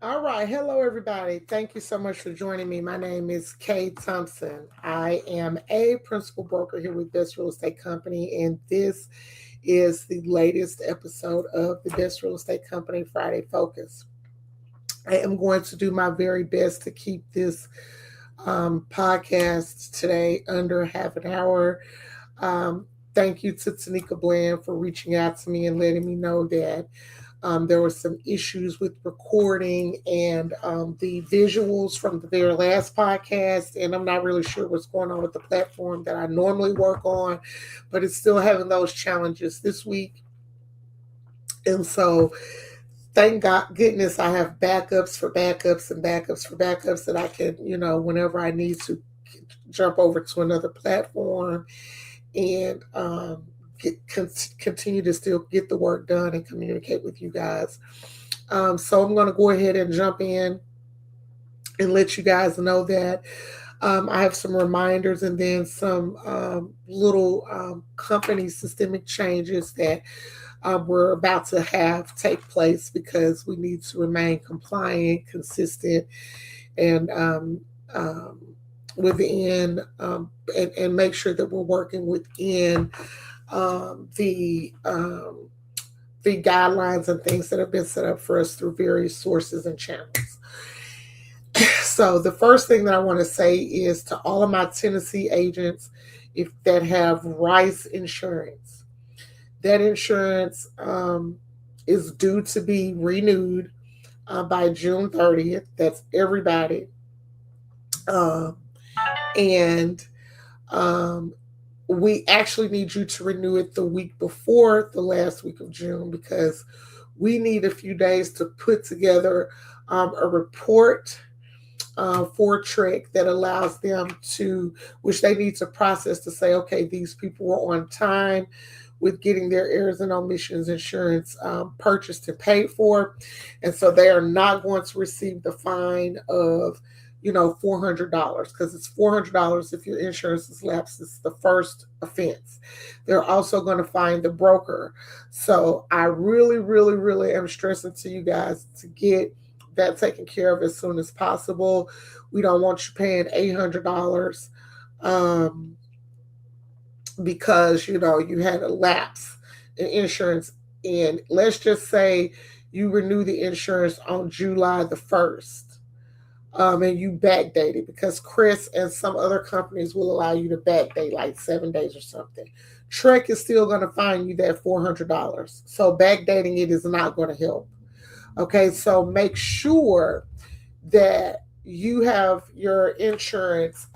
All right. Hello, everybody. Thank you so much for joining me. My name is Kay Thompson. I am a principal broker here with Best Real Estate Company, and this is the latest episode of the Best Real Estate Company Friday Focus. I am going to do my very best to keep this podcast today under half an hour. Um, Thank you to Tanika Bland for reaching out to me and letting me know that there were some issues with recording and the visuals from the very last podcast, and I'm not really sure what's going on with the platform that I normally work on, but it's still having those challenges this week. And so, thank God, goodness, I have backups for backups and backups for backups that I can, whenever I need to jump over to another platform and continue to still get the work done and communicate with you guys. So I'm going to go ahead and jump in and let you guys know that I have some reminders and then some little company systemic changes that we're about to have take place because we need to remain compliant, consistent, and within and make sure that we're working within um, the um, the guidelines and things that have been set up for us through various sources and channels. So the first thing that I want to say is to all of my Tennessee agents, if that have Rice insurance, that insurance is due to be renewed by June 30th. That's everybody. Um, and um, we actually need you to renew it the week before the last week of June because we need a few days to put together a report for Trek that allows them to, which they need to process to say, okay, these people were on time with getting their errors and omissions insurance purchased and paid for. And so they are not going to receive the fine of, $400 because it's $400 if your insurance is lapsed. It's the first offense. They're also going to fine the broker. So I really, really, really am stressing to you guys to get that taken care of as soon as possible. We don't want you paying $800 um, because you had a lapse in insurance. And let's just say you renew the insurance on July the 1st. And you backdate it because Chris and some other companies will allow you to backdate like 7 days or something. Trek is still going to fine you that $400. So backdating it is not going to help. Okay, so make sure that you have your insurance.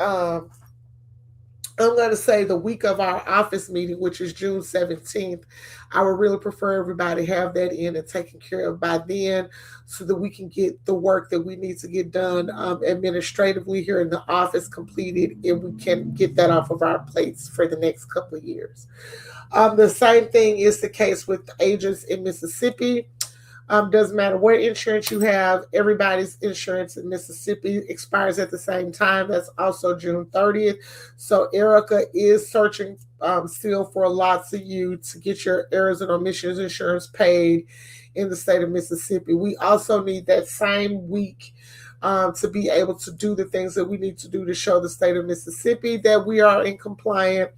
I'm going to say the week of our office meeting, which is June 17th. I would really prefer everybody have that in and taken care of by then so that we can get the work that we need to get done administratively here in the office completed and we can get that off of our plates for the next couple of years. The same thing is the case with agents in Mississippi. Doesn't matter what insurance you have, everybody's insurance in Mississippi expires at the same time. That's also June 30th. So Erica is searching still for lots of you to get your errors and omissions insurance paid in the state of Mississippi. We also need that same week to be able to do the things that we need to do to show the state of Mississippi that we are in compliance,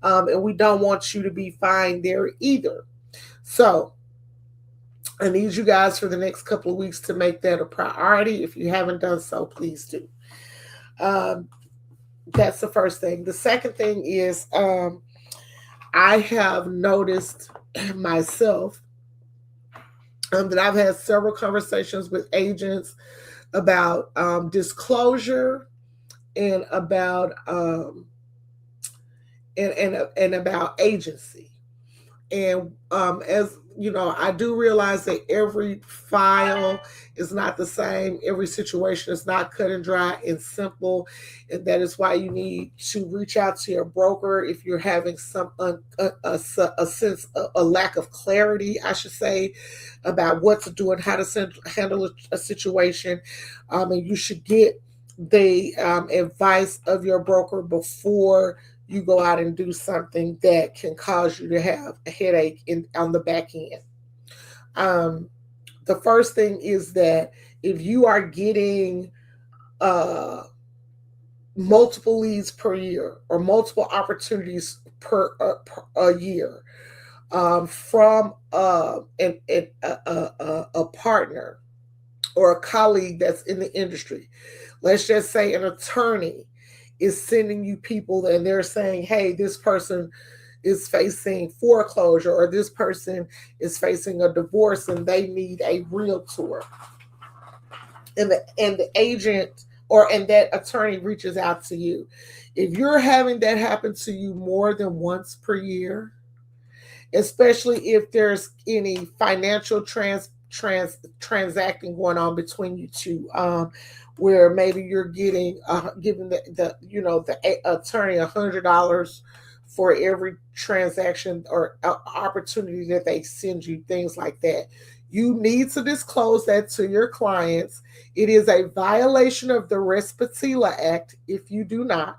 and we don't want you to be fined there either. So I need you guys for the next couple of weeks to make that a priority. If you haven't done so, please do. Um, that's the first thing. The second thing is I have noticed myself that I've had several conversations with agents about disclosure and about and about agency. And as I do realize that every file is not the same. Every situation is not cut and dry and simple. And that is why you need to reach out to your broker if you're having some a sense, a lack of clarity, I should say, about what to do and how to handle a situation. And you should get the advice of your broker before you go out and do something that can cause you to have a headache on the back end. Um, the first thing is that if you are getting uh, multiple leads per year or multiple opportunities per a year from a partner or a colleague that's in the industry. Let's just say an attorney is sending you people and they're saying, hey, this person is facing foreclosure or this person is facing a divorce and they need a realtor. And the agent and that attorney reaches out to you. If you're having that happen to you more than once per year, especially if there's any financial transacting going on between you two, where maybe you're giving the attorney $100 for every transaction or opportunity that they send you, things like that. You need to disclose that to your clients. It is a violation of the Respatila Act if you do not.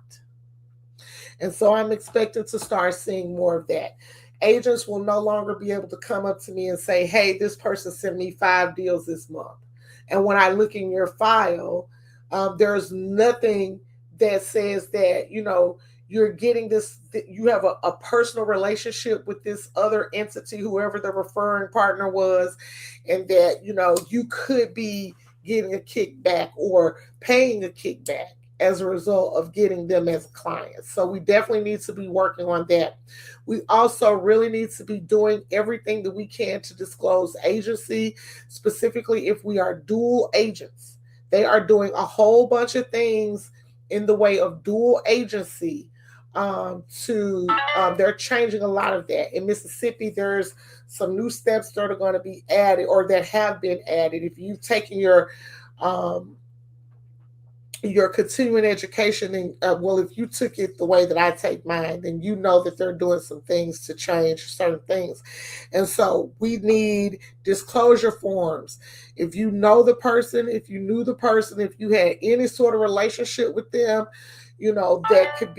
And so I'm expecting to start seeing more of that. Agents will no longer be able to come up to me and say, hey, this person sent me 5 deals this month. And when I look in your file, there's nothing that says that, you're getting this, you have a personal relationship with this other entity, whoever the referring partner was, and that, you could be getting a kickback or paying a kickback as a result of getting them as clients. So we definitely need to be working on that. We also really need to be doing everything that we can to disclose agency, specifically if we are dual agents. They are doing a whole bunch of things in the way of dual agency. They're changing a lot of that. In Mississippi, there's some new steps that are going to be added or that have been added. If you've taken your continuing education, and if you took it the way that I take mine, then you know that they're doing some things to change certain things. And so we need disclosure forms. If you know the person, if you knew the person, if you had any sort of relationship with them, that could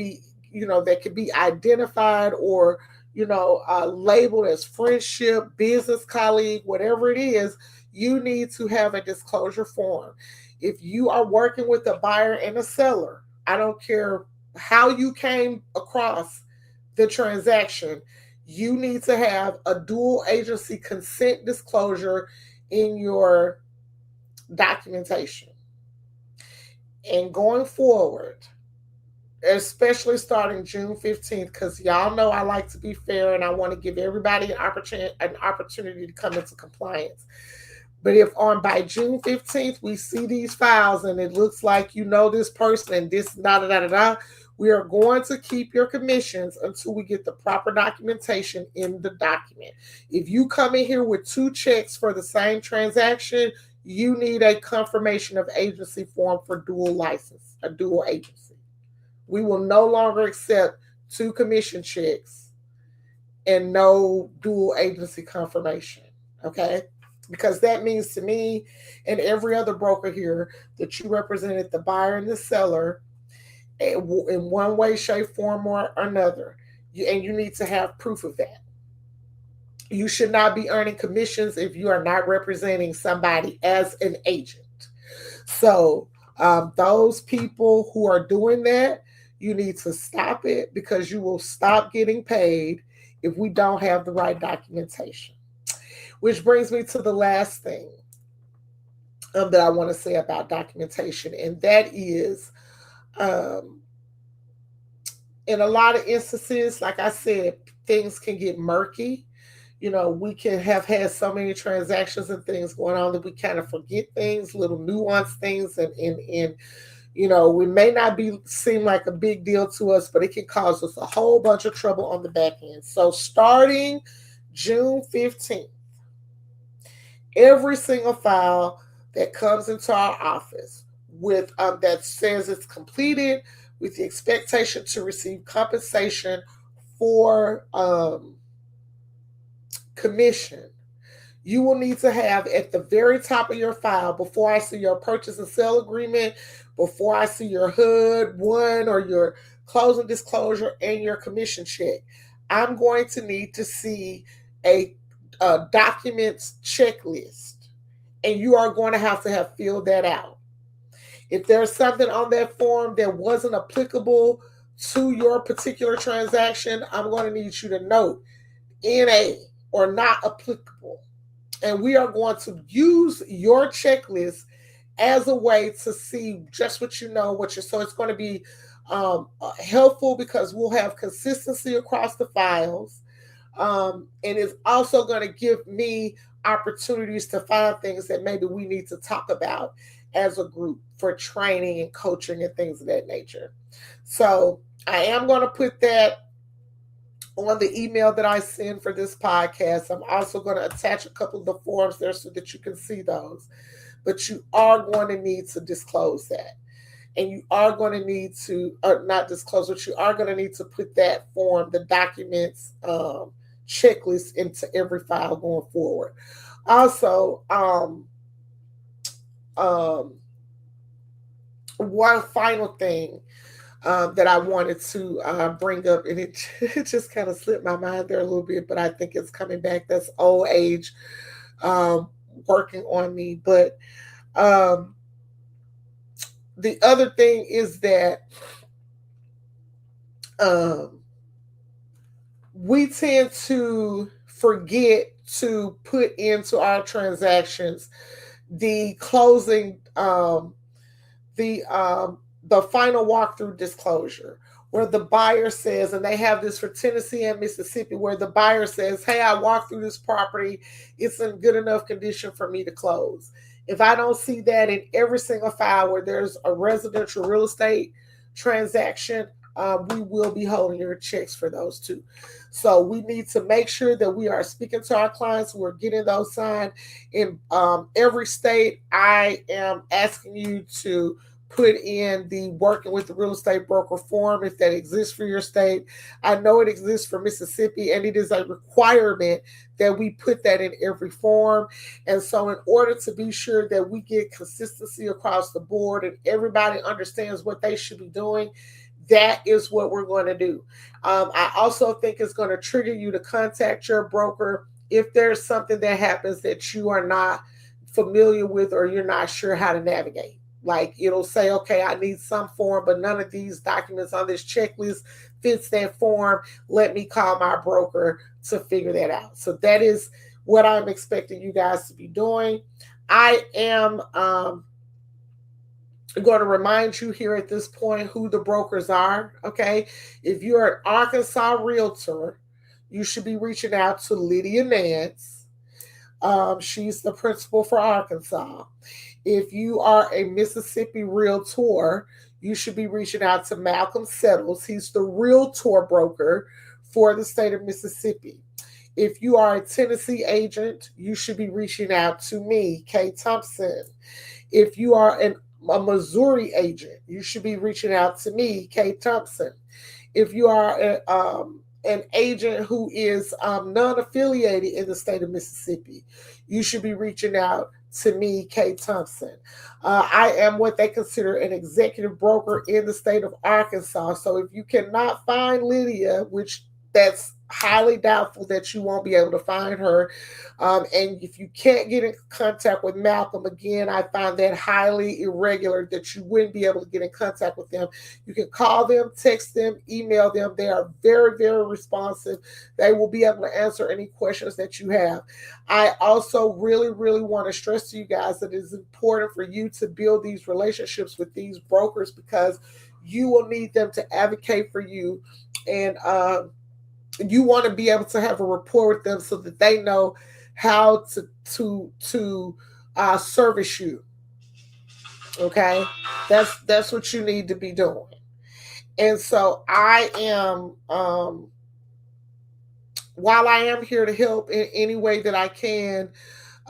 be identified or labeled as friendship, business colleague, whatever it is, you need to have a disclosure form. If you are working with a buyer and a seller, I don't care how you came across the transaction, you need to have a dual agency consent disclosure in your documentation. And going forward, especially starting June 15th, because y'all know I like to be fair and I want to give everybody an opportunity to come into compliance. But if by June 15th we see these files and it looks like this person and this we are going to keep your commissions until we get the proper documentation in the document. If you come in here with 2 checks for the same transaction, you need a confirmation of agency form for dual license, a dual agency. We will no longer accept 2 commission checks and no dual agency confirmation. Okay? Because that means to me and every other broker here that you represented the buyer and the seller in one way, shape, form, or another. And you need to have proof of that. You should not be earning commissions if you are not representing somebody as an agent. So those people who are doing that, you need to stop it, because you will stop getting paid if we don't have the right documentation. Which brings me to the last thing that I want to say about documentation, and that is, in a lot of instances, like I said, things can get murky. We can have had so many transactions and things going on that we kind of forget things, little nuanced things, and we may not seem like a big deal to us, but it can cause us a whole bunch of trouble on the back end. So starting June 15th, every single file that comes into our office with that says it's completed with the expectation to receive compensation for commission, you will need to have at the very top of your file, before I see your purchase and sale agreement, before I see your HUD 1 or your closing disclosure and your commission check, I'm going to need to see a documents checklist. and you are going to have filled that out. If there's something on that form that wasn't applicable to your particular transaction, I'm going to need you to note NA or not applicable. And we are going to use your checklist as a way to see just what you know, what you're. So it's going to be helpful because we'll have consistency across the files. And it's also going to give me opportunities to find things that maybe we need to talk about as a group for training and coaching and things of that nature. So I am going to put that on the email that I send for this podcast. I'm also going to attach a couple of the forms there so that you can see those. But you are going to need to disclose that. And you are going to need to, or not disclose, but you are going to need to put that form, the documents, checklist into every file going forward. Also, one final thing that I wanted to bring up, and it just kind of slipped my mind there a little bit, but I think it's coming back. That's old age working on me. But the other thing is that we tend to forget to put into our transactions the closing, the final walkthrough disclosure, where the buyer says, and they have this for Tennessee and Mississippi, where the buyer says, hey, I walked through this property. It's in good enough condition for me to close. If I don't see that in every single file where there's a residential real estate transaction, we will be holding your checks for those too. So we need to make sure that we are speaking to our clients. We're getting those signed in every state. I am asking you to put in the working with the real estate broker form if that exists for your state. I know it exists for Mississippi, and it is a requirement that we put that in every form. And so in order to be sure that we get consistency across the board and everybody understands what they should be doing, that is what we're going to do. I also think it's going to trigger you to contact your broker if there's something that happens that you are not familiar with or you're not sure how to navigate. Like it'll say, okay, I need some form, but none of these documents on this checklist fits that form. Let me call my broker to figure that out. So that is what I'm expecting you guys to be doing. I am going to remind you here at this point who the brokers are. Okay. If you're an Arkansas realtor, you should be reaching out to Lydia Nance. She's the principal for Arkansas. If you are a Mississippi realtor, you should be reaching out to Malcolm Settles. He's the realtor broker for the state of Mississippi. If you are a Tennessee agent, you should be reaching out to me, Kay Thompson. If you are a Missouri agent, you should be reaching out to me, Kay Thompson. If you are an agent who is non-affiliated in the state of Mississippi, you should be reaching out to me, Kay Thompson. I am what they consider an executive broker in the state of Arkansas. So if you cannot find Lydia, which that's highly doubtful that you won't be able to find her. And if you can't get in contact with Malcolm, again, I find that highly irregular that you wouldn't be able to get in contact with them. You can call them, text them, email them. They are very, very responsive. They will be able to answer any questions that you have. I also really, really want to stress to you guys that it is important for you to build these relationships with these brokers because you will need them to advocate for you. And you want to be able to have a rapport with them so that they know how to service you. Okay, that's what you need to be doing. And so I am, while I am here to help in any way that I can,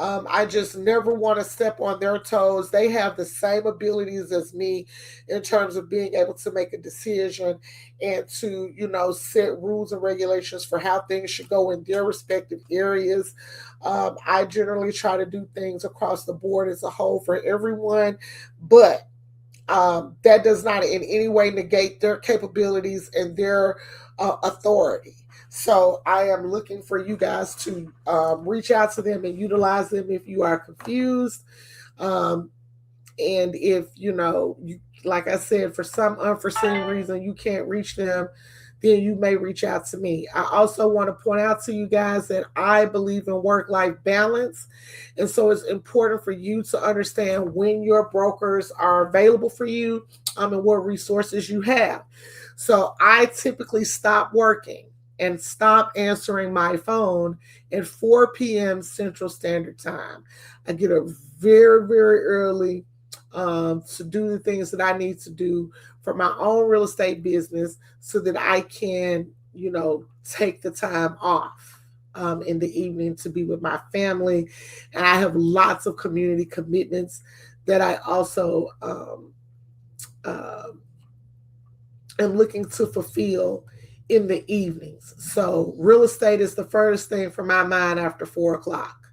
I just never want to step on their toes. They have the same abilities as me in terms of being able to make a decision and to, set rules and regulations for how things should go in their respective areas. I generally try to do things across the board as a whole for everyone, but that does not in any way negate their capabilities and their authority. So I am looking for you guys to reach out to them and utilize them if you are confused. Um, and if you, like I said, for some unforeseen reason you can't reach them, then you may reach out to me. I also want to point out to you guys that I believe in work-life balance, and so it's important for you to understand when your brokers are available for you, and what resources you have. So I typically stop working and stop answering my phone at 4 p.m. Central Standard Time. I get up very, very early to do the things that I need to do for my own real estate business so that I can, take the time off in the evening to be with my family. And I have lots of community commitments that I also uh, am looking to fulfill in the evenings. So real estate is the first thing for my mind after 4 o'clock.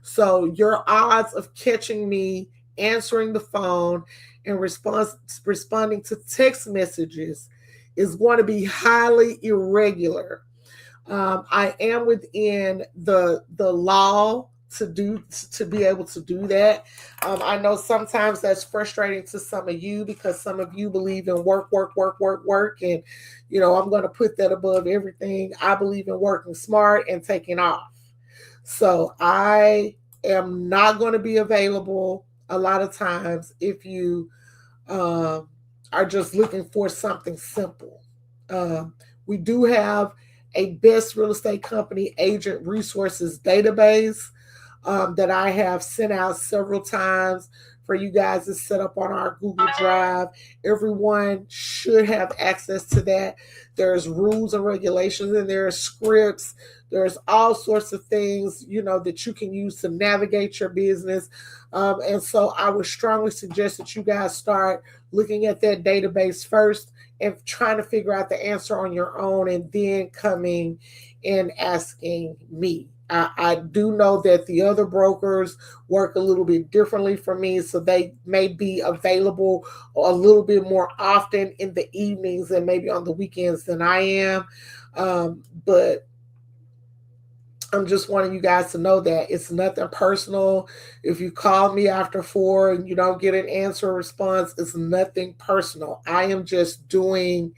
So your odds of catching me answering the phone and responding to text messages is going to be highly irregular. I am within the law to be able to do that. I know sometimes that's frustrating to some of you because some of you believe in work, work, work, work, work, and I'm going to put that above everything. I believe in working smart and taking off. So I am not going to be available a lot of times if you uh, are just looking for something simple. Uh, we do have a best real estate company agent resources database that I have sent out several times for you guys to set up on our Google Drive. Everyone should have access to that. There's rules and regulations, and there are scripts. There's all sorts of things, that you can use to navigate your business. And so I would strongly suggest that you guys start looking at that database first and trying to figure out the answer on your own and then coming and asking me. I do know that the other brokers work a little bit differently for me, so they may be available a little bit more often in the evenings and maybe on the weekends than I am. But I'm just wanting you guys to know that it's nothing personal. If you call me after 4 and you don't get an answer or response, it's nothing personal. I am just doing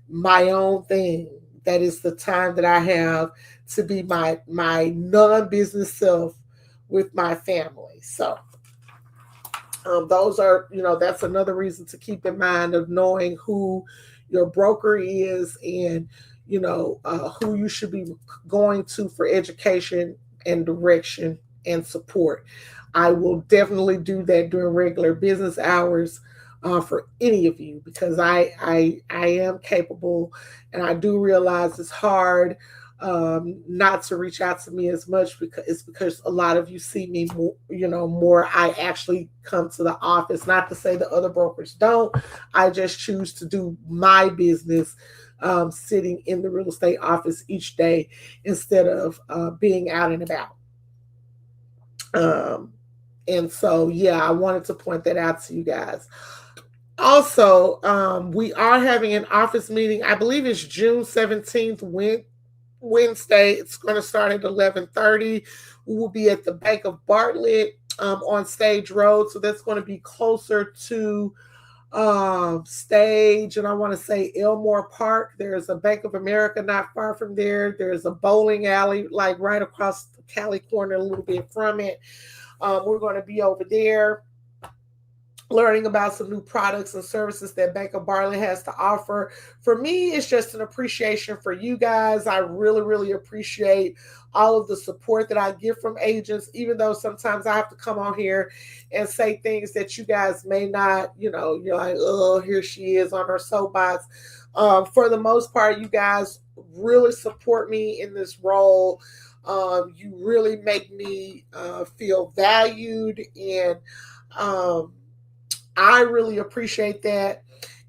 my own thing. That is the time that I have to be my non-business self with my family. So those are, that's another reason to keep in mind of knowing who your broker is and who you should be going to for education and direction and support. I will definitely do that during regular business hours for any of you because I am capable, and I do realize it's hard not to reach out to me as much because a lot of you see me more. I actually come to the office, not to say the other brokers don't. I just choose to do my business sitting in the real estate office each day instead of being out and about. And so, yeah, I wanted to point that out to you guys. Also, we are having an office meeting. I believe it's June 17th, Wednesday. It's going to start at 11:30. We will be at the Bank of Bartlett on Stage Road. So that's going to be closer to Stage, and I want to say Elmore Park. There's a Bank of America not far from there. There's a bowling alley like right across the Cali corner a little bit from it. We're going to be over there learning about some new products and services that Bank of Bartlett has to offer. For me, it's just an appreciation for you guys. I really, really appreciate all of the support that I get from agents, even though sometimes I have to come on here and say things that you guys may not, you're like, oh, here she is on her soapbox. For the most part, you guys really support me in this role. You really make me feel valued, and I really appreciate that.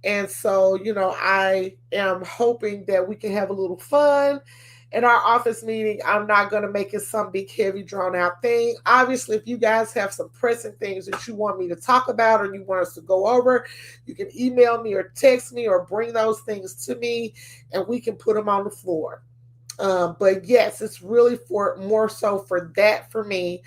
And so, I am hoping that we can have a little fun in our office meeting. I'm not going to make it some big, heavy, drawn out thing. Obviously, if you guys have some pressing things that you want me to talk about or you want us to go over, you can email me or text me or bring those things to me and we can put them on the floor. But yes, it's really for more so for that for me.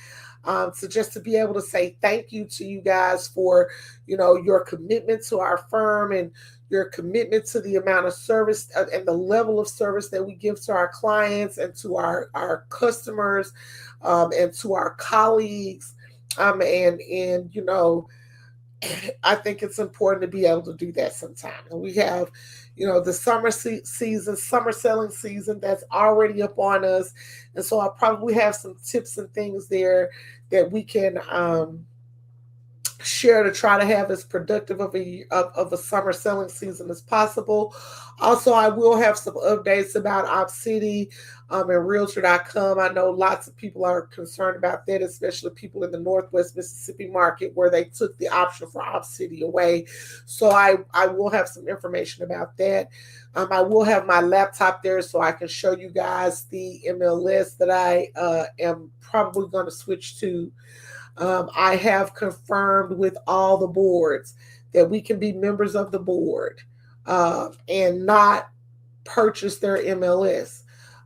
So just to be able to say thank you to you guys for, your commitment to our firm and your commitment to the amount of service and the level of service that we give to our clients and to our customers, and to our colleagues. And I think it's important to be able to do that sometimes. And we have, the summer selling season that's already upon us. And so I probably have some tips and things there that we can share to try to have as productive of a summer selling season as possible. Also, I will have some updates about Opcity and Realtor.com. I know lots of people are concerned about that, especially people in the Northwest Mississippi market where they took the option for Opcity away. So I will have some information about that. I will have my laptop there so I can show you guys the MLS that I am probably going to switch to. I have confirmed with all the boards that we can be members of the board and not purchase their MLS.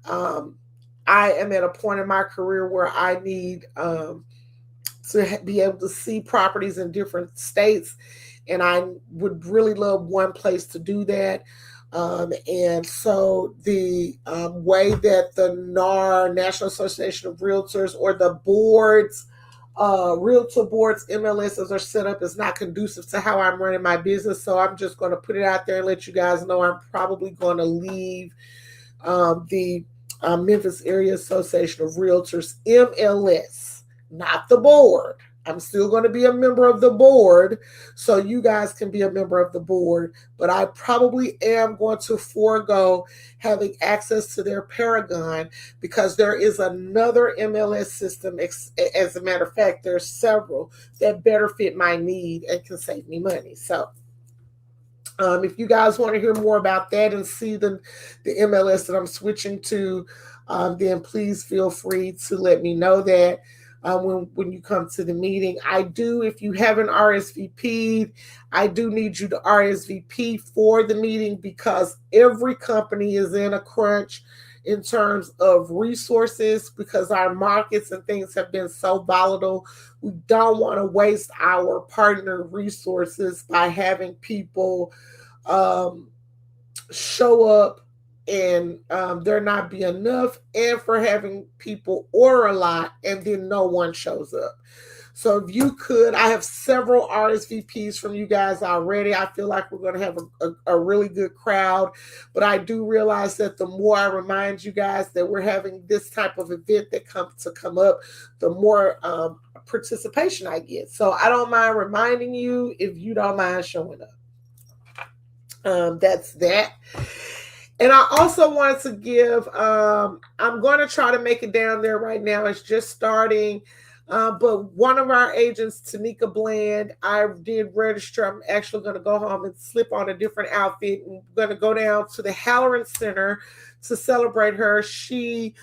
I am at a point in my career where I need to be able to see properties in different states, and I would really love one place to do that. And so the way that the NAR, National Association of Realtors, or the boards, realtor boards MLSs are set up is not conducive to how I'm running my business. So I'm just going to put it out there and let you guys know I'm probably going to leave the Memphis Area Association of Realtors MLS, not the board. I'm still going to be a member of the board, so you guys can be a member of the board, but I probably am going to forego having access to their Paragon because there is another MLS system. As a matter of fact, there's several that better fit my need and can save me money. So if you guys want to hear more about that and see the MLS that I'm switching to, then please feel free to let me know that. When you come to the meeting, if you haven't RSVP'd, I do need you to RSVP for the meeting because every company is in a crunch in terms of resources because our markets and things have been so volatile. We don't want to waste our partner resources by having people show up and there not be enough, and for having people order a lot and then no one shows up. So if you could, I have several RSVPs from you guys already. I feel like we're going to have a really good crowd, but I do realize that the more I remind you guys that we're having this type of event that come up, the more participation I get. So I don't mind reminding you if you don't mind showing up. That's that. And I also wanted to give, I'm going to try to make it down there right now. It's just starting. But one of our agents, Tanika Bland, I did register. I'm actually going to go home and slip on a different outfit. I'm going to go down to the Halloran Center to celebrate her. She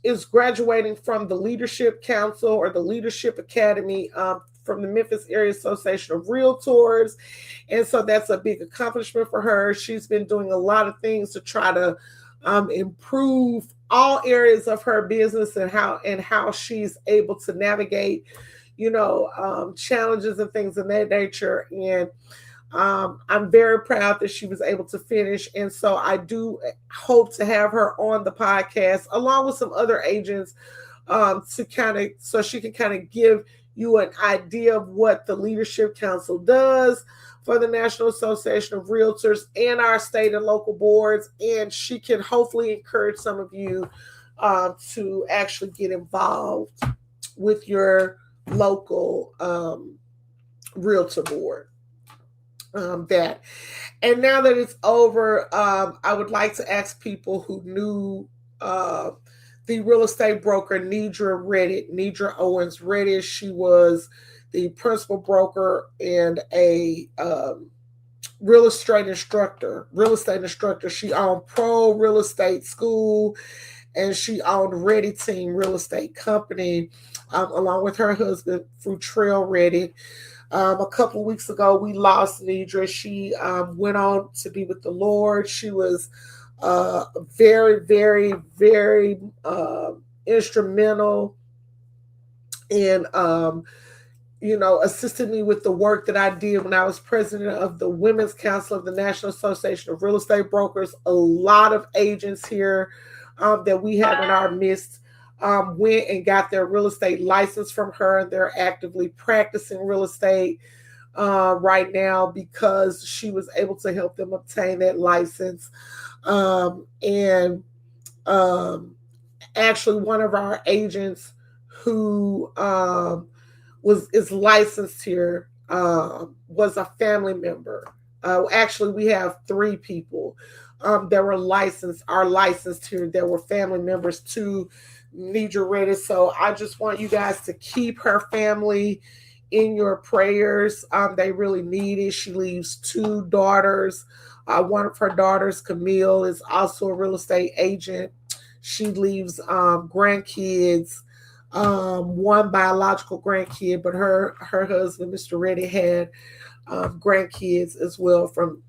is graduating from the Leadership Council or the Leadership Academy from the Memphis Area Association of Realtors. And so that's a big accomplishment for her. She's been doing a lot of things to try to improve all areas of her business and how she's able to navigate, challenges and things of that nature. And I'm very proud that she was able to finish. And so I do hope to have her on the podcast along with some other agents so she can kind of give you an idea of what the Leadership Council does for the National Association of Realtors and our state and local boards. And she can hopefully encourage some of you to actually get involved with your local realtor board. That. And now that it's over, I would like to ask people who knew the real estate broker, Nidra Owens Reddish. She was the principal broker and a real estate instructor. She owned Pro Real Estate School, and she owned Ready Team Real Estate Company, along with her husband, Fruitrail Ready. A couple of weeks ago, we lost Nidra. She went on to be with the Lord. She was very, very, very instrumental in assisted me with the work that I did when I was president of the Women's Council of the National Association of Real Estate Brokers. A lot of agents here that we have in our midst went and got their real estate license from her. They're actively practicing real estate right now because she was able to help them obtain that license. And actually, one of our agents who is licensed here was a family member. Actually, we have three people that were licensed here that were family members to Nidra Reddy. So I just want you guys to keep her family in your prayers. They really need it. She leaves two daughters. One of her daughters, Camille, is also a real estate agent. She leaves grandkids, one biological grandkid, but her husband, Mr. Reddy, had grandkids as well from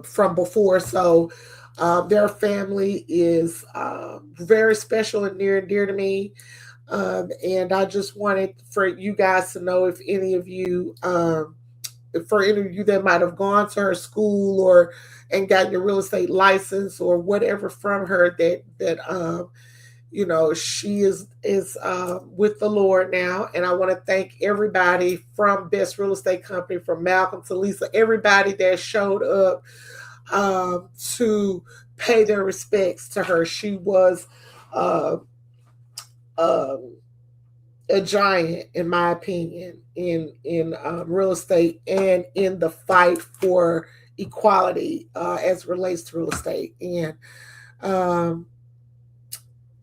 from before. So their family is very special and near and dear to me. And I just wanted for you guys to know if any of you for any of you that might have gone to her school or and gotten your real estate license or whatever from her, that she is with the Lord now. And I want to thank everybody from Best Real Estate Company, from Malcolm to Lisa, everybody that showed up to pay their respects to her. She was a giant, in my opinion, in real estate and in the fight for equality as it relates to real estate. And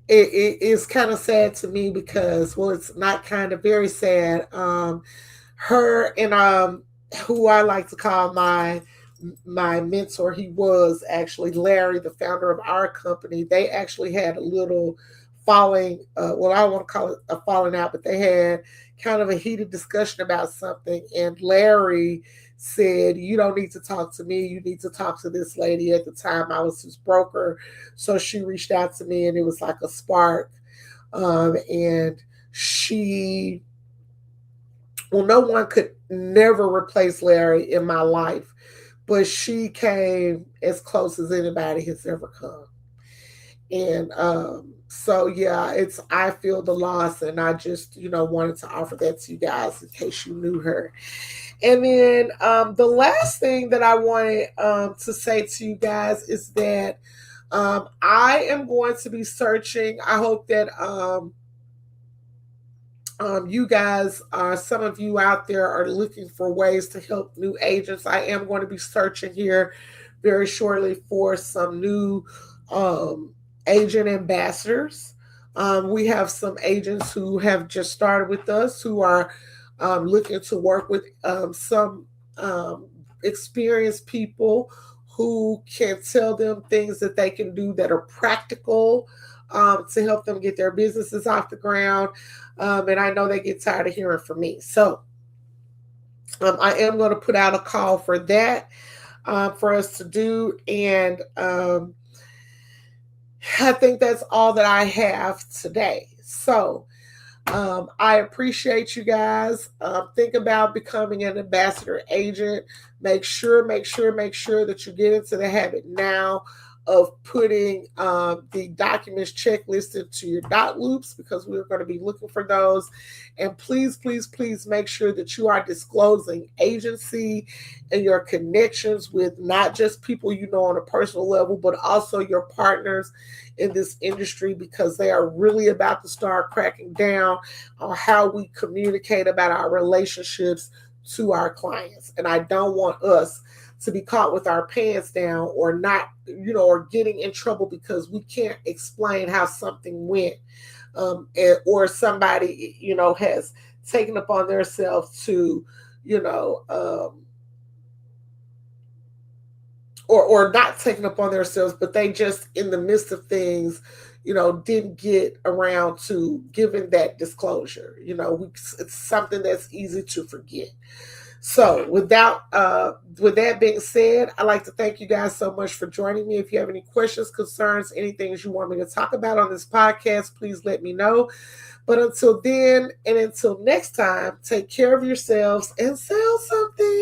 it is kind of sad to me because, well, it's not kind of very sad. Her and who I like to call my mentor, he was actually Larry, the founder of our company. They actually had a little falling, well, I don't want to call it a falling out, but they had kind of a heated discussion about something. And Larry said, "You don't need to talk to me. You need to talk to this lady." At the time, I was his broker. So she reached out to me and it was like a spark. And no one could never replace Larry in my life, but she came as close as anybody has ever come. And so yeah, I feel the loss, and I just wanted to offer that to you guys in case you knew her. And then the last thing that I wanted to say to you guys is that I am going to be searching. I hope that you guys, some of you out there are looking for ways to help new agents. I am going to be searching here very shortly for some new agent ambassadors. We have some agents who have just started with us who are looking to work with some experienced people who can tell them things that they can do that are practical to help them get their businesses off the ground. And I know they get tired of hearing from me. So I am going to put out a call for that for us to do. And I think that's all that I have today. So I appreciate you guys. Think about becoming an ambassador agent. Make sure that you get into the habit now of putting the documents checklist into your dot loops, because we're going to be looking for those. And please make sure that you are disclosing agency and your connections with not just people you know on a personal level, but also your partners in this industry, because they are really about to start cracking down on how we communicate about our relationships to our clients. And I don't want us to be caught with our pants down or not, or getting in trouble because we can't explain how something went, or somebody, has taken upon themselves to, or not taken upon themselves, but they just in the midst of things, didn't get around to giving that disclosure. It's something that's easy to forget. So with that being said, I'd like to thank you guys so much for joining me. If you have any questions, concerns, anything you want me to talk about on this podcast, please let me know. But until then, and until next time, take care of yourselves and sell something.